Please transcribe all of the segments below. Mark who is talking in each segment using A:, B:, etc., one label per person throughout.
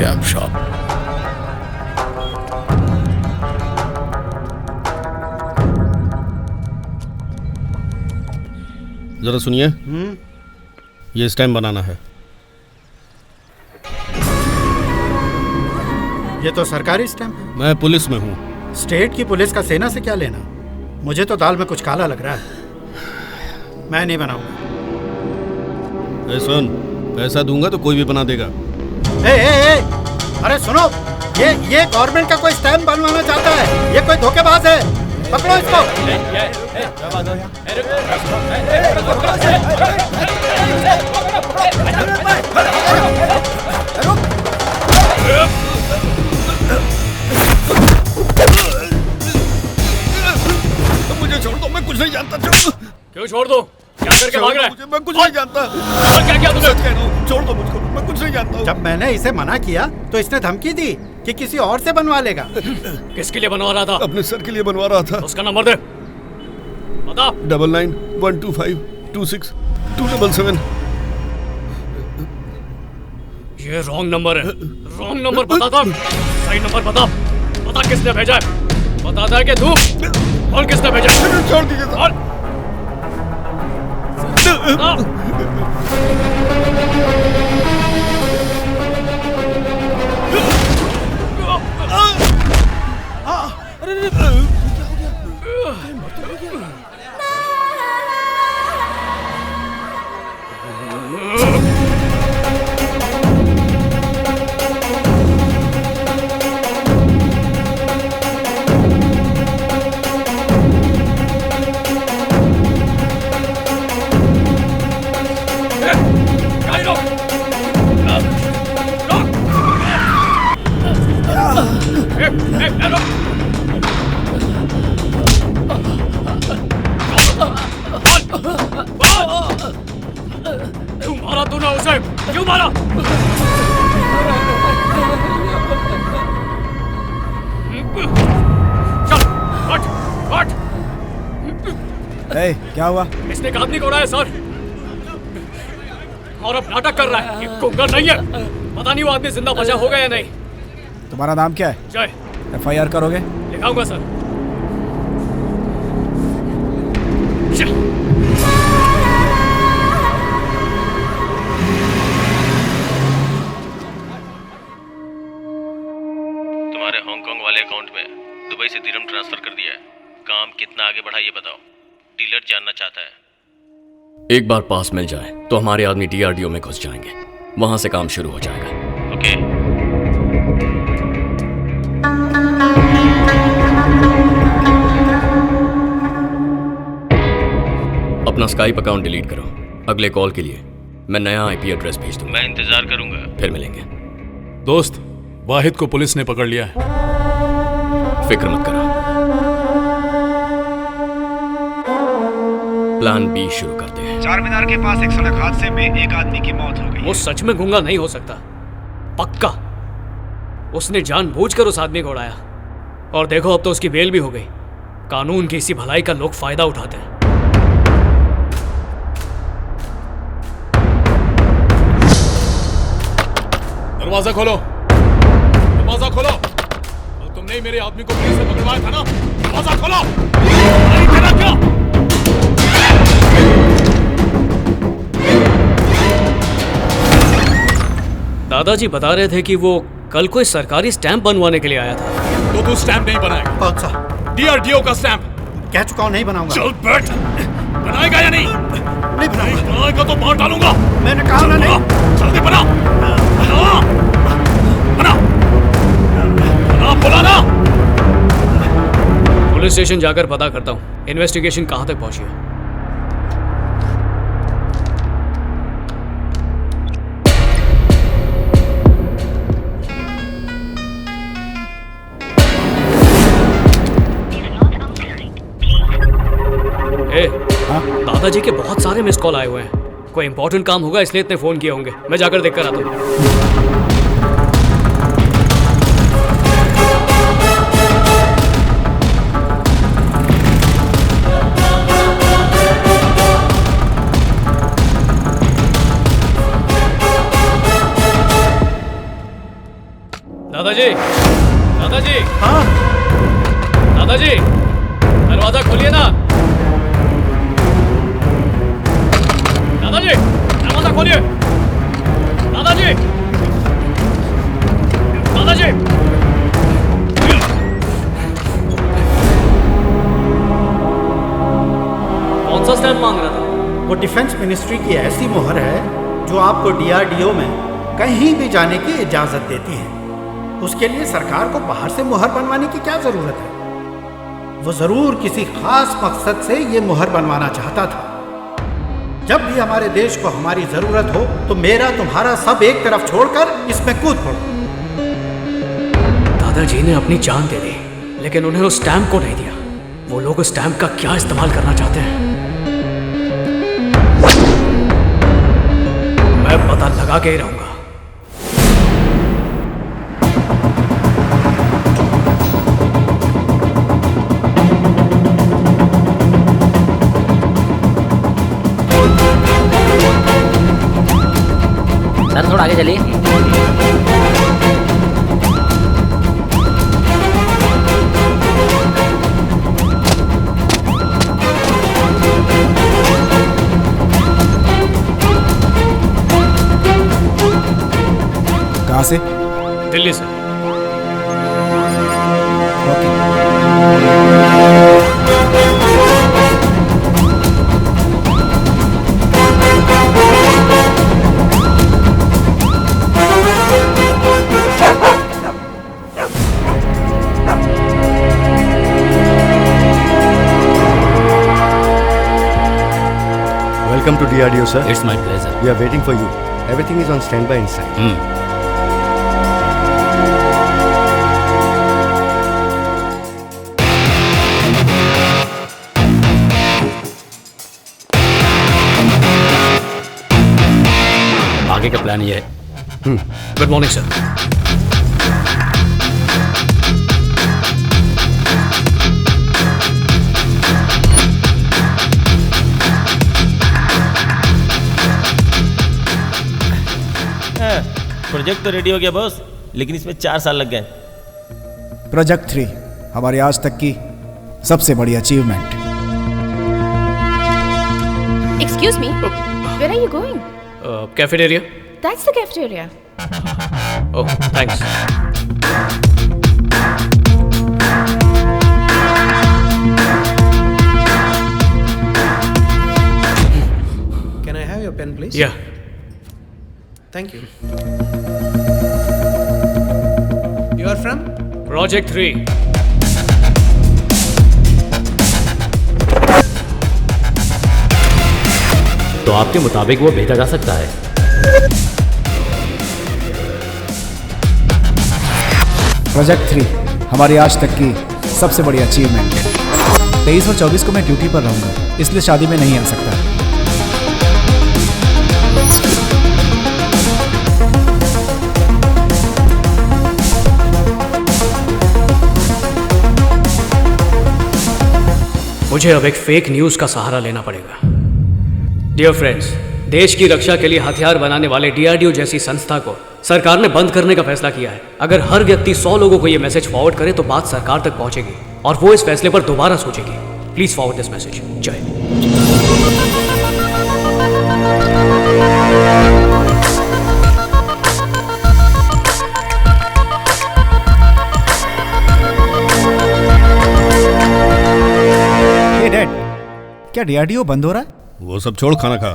A: Stamp shop. जरा सुनिए। ये स्टैम्प बनाना है।
B: ये तो सरकारी स्टैम्प।
A: मैं पुलिस में हूँ।
B: स्टेट की पुलिस का सेना से क्या लेना? मुझे तो दाल में कुछ काला लग रहा है। मैं नहीं बनाऊंगा।
A: सुन, पैसा दूंगा तो कोई भी बना देगा।
B: ए, अरे सुनो, ये गवर्नमेंट का कोई स्टैम्प बनवाना चाहता है। ये कोई धोखेबाज है। पकड़ो इसको।
A: मुझे छोड़ दो, मैं कुछ नहीं जानता।
C: क्यों छोड़ दो? क्या करके भाग रहा है?
A: मैं कुछ नहीं जानता।
C: और क्या किया तुमने?
A: सच कह रहा हूँ, छोड़ दो मुझको, मैं कुछ नहीं जानता हूँ।
B: जब मैंने इसे मना किया तो इसने धमकी दी कि किसी और से बनवा लेगा।
C: किसके लिए बनवा रहा था?
A: अपने सर के लिए बनवा रहा था।
C: उसका नंबर दे, बता।
A: 9912526277।
C: ये रॉन्ग नंबर है। रॉन्ग नंबर बता था। सही नंबर बता। बता किसने भेजा है? बताता है कि तू और किसने भेजा?
A: छोड़ दीजिए सर।
C: क्यों मारा तूने उसे? क्यों मारा? चल, हट, हट।
D: क्या हुआ?
C: इसने एक आदमी को उड़ाया सर, और अब नाटक कर रहा है। ये कुंगल नहीं है। पता नहीं वो आदमी जिंदा बचा होगा या नहीं।
D: तुम्हारा नाम क्या है?
C: जय।
D: FIR करोगे?
C: लिखाऊंगा सर।
E: तुम्हारे हांगकांग वाले अकाउंट में दुबई से दिरहम ट्रांसफर कर दिया है। काम कितना आगे बढ़ा ये बताओ। डीलर जानना चाहता है।
C: एक बार पास मिल जाए तो हमारे आदमी DRDO में घुस जाएंगे। वहां से काम शुरू हो जाएगा।
E: ओके।
C: अपना स्काइप अकाउंट डिलीट करो। अगले कॉल के लिए मैं नया IP एड्रेस भेज दूंगा।
E: मैं इंतजार करूंगा।
C: फिर मिलेंगे।
F: दोस्त, वाहिद को पुलिस ने पकड़ लिया है।
C: फिक्र मत करो, प्लान B शुरू करते हैं।
D: चार मीनार के पास एक सड़क हादसे में एक आदमी की मौत हो गई।
C: वो सच में गूंगा नहीं हो सकता। पक्का उसने जानबूझकर उस आदमी को उड़ाया। और देखो, अब तो उसकी बेल भी हो गई। कानून की इसी भलाई का लोग फायदा उठाते हैं।
F: दरवाजा खोलो, दरवाजा खोलो। कल तुमने ही मेरे आदमी को पुलिस से पकड़वाया था ना? दरवाजा खोलो। नहीं तेरा क्या?
C: दादाजी बता रहे थे कि वो कल कोई सरकारी स्टैंप बनवाने के लिए आया था।
F: तो तू स्टैंप नहीं बनाएगा?
B: कौन सा?
F: DRDO का स्टैंप।
B: कह चुका हूँ नहीं बनाऊंगा।
F: चल बैठ। बनाएगा या नहीं?
B: नहीं बनाऊंगा।
F: बनाएगा तो मार डालूंगा।
B: मैंने कहा ना नहीं।
F: जल्दी बना, बना, बना, बना, बोला ना।
C: पुलिस स्टेशन जाकर पता करता हूँ इन्वेस्टिगेशन कहाँ तक पहुंची है। दादाजी के बहुत सारे मिस कॉल आए हुए हैं। कोई इंपॉर्टेंट काम होगा इसलिए इतने फोन किए होंगे। मैं जाकर देख कर आता हूँ। दादाजी, दादाजी,
B: हाँ
C: दादाजी, दरवाजा खोलिए ना। दादाजी, दरवाजा खोलिए। दादाजी, दादाजी। कौन सा स्टैम्प मांग रहा था?
B: वो डिफेंस मिनिस्ट्री की ऐसी मोहर है जो आपको डीआरडीओ में कहीं भी जाने की इजाजत देती है। उसके लिए सरकार को बाहर से मोहर बनवाने की क्या जरूरत है? वो जरूर किसी खास मकसद से ये मोहर बनवाना चाहता था। जब भी हमारे देश को हमारी जरूरत हो तो मेरा तुम्हारा सब एक तरफ छोड़कर इसमें कूद पड़ो।
C: दादाजी ने अपनी जान दे दी, लेकिन उन्हें उस स्टैम्प को नहीं दिया। वो लोग उस स्टैम्प का क्या इस्तेमाल करना चाहते हैं, मैं पता लगा के ही रहूंगा।
G: सर थोड़ा आगे चलिए।
D: कहाँ से?
C: दिल्ली से।
H: Welcome to DRDO, sir.
A: It's my pleasure.
H: We are waiting for you. Everything is on standby inside.
A: आगे का प्लान ये है।
C: Good morning sir.
I: प्रोजेक्ट तो रेडी हो गया बॉस, लेकिन इसमें 4 साल लग गए।
D: प्रोजेक्ट 3 हमारी आज तक की सबसे बड़ी achievement.
J: Excuse me, where are you going?
C: Cafeteria.
J: That's the cafeteria.
C: Oh, thanks.
B: Can I have your pen, please?
C: या
B: Thank you. You are from?
C: Project 3।
A: तो आपके मुताबिक वो भेजा जा सकता है।
D: प्रोजेक्ट 3 हमारी आज तक की सबसे बड़ी अचीवमेंट। 23 और 24 को मैं ड्यूटी पर रहूंगा, इसलिए शादी में नहीं आ सकता।
C: मुझे अब एक फेक न्यूज का सहारा लेना पड़ेगा। डियर फ्रेंड्स, देश की रक्षा के लिए हथियार बनाने वाले डीआरडीओ जैसी संस्था को सरकार ने बंद करने का फैसला किया है। अगर हर व्यक्ति 100 लोगों को यह मैसेज फॉरवर्ड करे तो बात सरकार तक पहुंचेगी और वो इस फैसले पर दोबारा सोचेगी। Please forward this message. जय।
D: डैड, क्या डीआरडीओ बंद हो रहा है?
A: वो सब छोड़, खाना खा।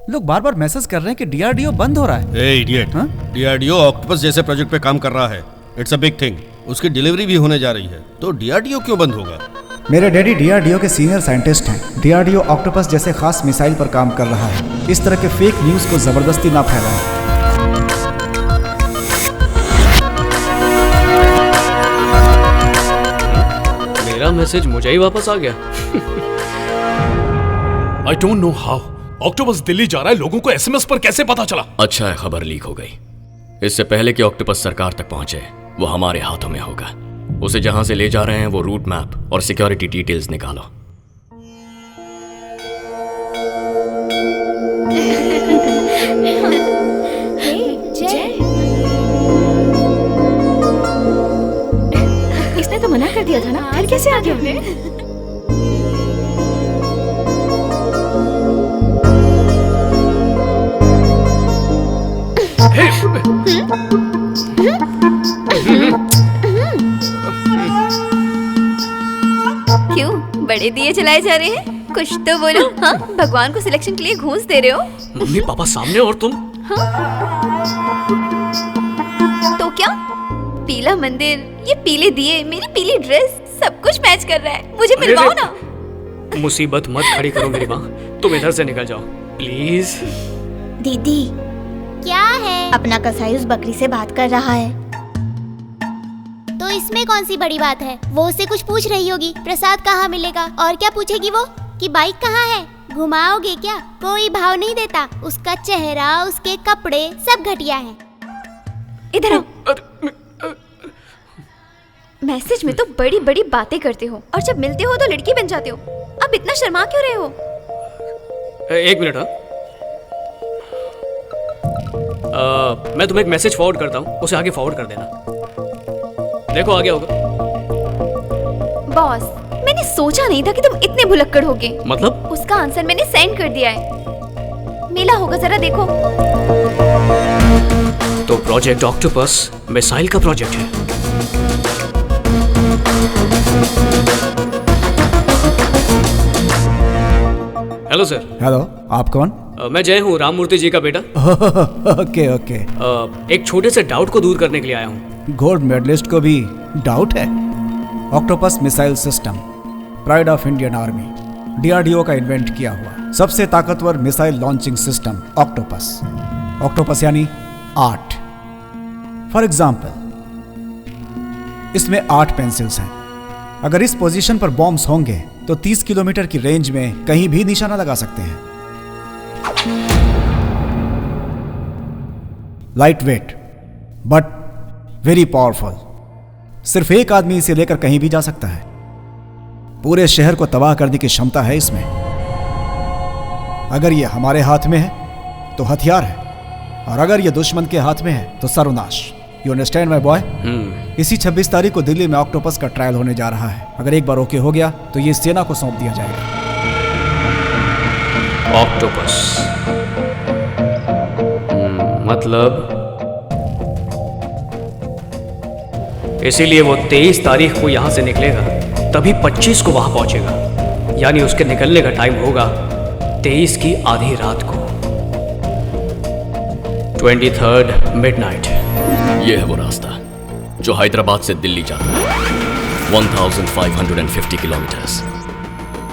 D: लोग बार बार मैसेज कर रहे हैं कि डीआरडीओ बंद हो रहा है।
A: ए इडियट, डीआरडीओ ऑक्टोपस जैसे प्रोजेक्ट पे काम कर रहा है। It's a big thing. उसकी डिलीवरी भी होने जा रही है, तो डीआरडीओ क्यों बंद होगा?
D: मेरे डैडी डीआरडीओ के सीनियर साइंटिस्ट हैं। डीआरडीओ ऑक्टोपस जैसे खास मिसाइल पर काम कर रहा है। इस तरह के फेक न्यूज को जबरदस्ती ना फैलाएं।
C: मेरा मैसेज मुझे ही वापस आ गया।
F: I don't know how. Octopus Delhi जा रहा है, लोगों को एसएमएस पर कैसे पता चला?
E: अच्छा है खबर लीक हो गई। इससे पहले कि ऑक्टोपस सरकार तक पहुंचे, वो हमारे हाथों में होगा। उसे जहां से ले जा रहे हैं वो रूट मैप और सिक्योरिटी डिटेल्स निकालो।
J: Hey, Jay. बाहर कैसे आ गए?
G: क्यों बड़े दिए जलाए जा रहे हैं? कुछ तो बोलो। हाँ, भगवान को सिलेक्शन के लिए घूस दे रहे हो?
C: मम्मी पापा सामने और तुम?
G: तो क्या? पीला मंदिर, ये पीले दिए, मेरी पीली ड्रेस, सब कुछ मैच कर रहा है। मुझे मिलवाओ ना।
C: मुसीबत मत खड़ी करो मेरी माँ, तुम इधर से निकल जाओ प्लीज।
K: दीदी क्या है? अपना कसाई उस बकरी से बात कर रहा है। तो इसमें कौन सी बड़ी बात है? वो उससे कुछ पूछ रही होगी, प्रसाद कहाँ मिलेगा? और क्या पूछेगी वो कि बाइक कहाँ है? घुमाओगे क्या? कोई भाव नहीं देता। उसका चेहरा, उसके कपड़े सब घटिया है।
G: इधर आओ। मैसेज में तो बड़ी बड़ी बातें करते हो और जब मिलते हो तो लड़की बन जाते हो। अब इतना शर्मा क्यों रहे हो?
C: एक मिनट। मैं तुम्हें एक मैसेज फॉरवर्ड करता हूँ, उसे आगे फॉरवर्ड कर देना। देखो आ गया होगा।
G: बॉस, मैंने सोचा नहीं था कि तुम इतने भुलक्कड़ होगे।
C: मतलब?
G: उसका आंसर मैंने सेंड कर दिया है। मिला होगा, जरा देखो।
C: तो प्रोजेक्ट ऑक्टोपस मिसाइल का प्रोजेक्ट है। Hello sir.
D: हेलो, आप कौन?
C: मैं जय हूँ, राम मूर्ति जी का बेटा।
D: Okay okay.
C: एक छोटे से डाउट को दूर करने के लिए आया हूँ।
D: गोल्ड मेडलिस्ट को भी डाउट है? Octopus missile system pride of Indian army, DRDO का इन्वेंट किया हुआ सबसे ताकतवर missile launching system octopus. Octopus यानी 8। फॉर एग्जाम्पल, इसमें 8 पेंसिल्स हैं। अगर इस पोजीशन पर बॉम्ब्स होंगे तो 30 किलोमीटर की रेंज में कहीं भी निशाना लगा सकते हैं। Light weight but very powerful. सिर्फ एक आदमी इसे लेकर कहीं भी जा सकता है। पूरे शहर को तबाह करने की क्षमता है इसमें। अगर ये हमारे हाथ में है तो हथियार है, और अगर ये दुश्मन के हाथ में है तो सर्वनाश। You understand my boy? इसी 26 तारीख को दिल्ली में ऑक्टोपस का ट्रायल होने जा रहा है। अगर एक बार ओके हो गया तो ये सेना को सौंप दिया जाएगा।
C: ऑक्टोपस मतलब इसीलिए वो 23 तारीख को यहां से निकलेगा, तभी 25 को वहां पहुंचेगा। यानी उसके निकलने का टाइम होगा 23 की आधी रात को, 23rd मिडनाइट।
E: ये है वो रास्ता जो हैदराबाद से दिल्ली जाता है, 1550 किलोमीटर्स।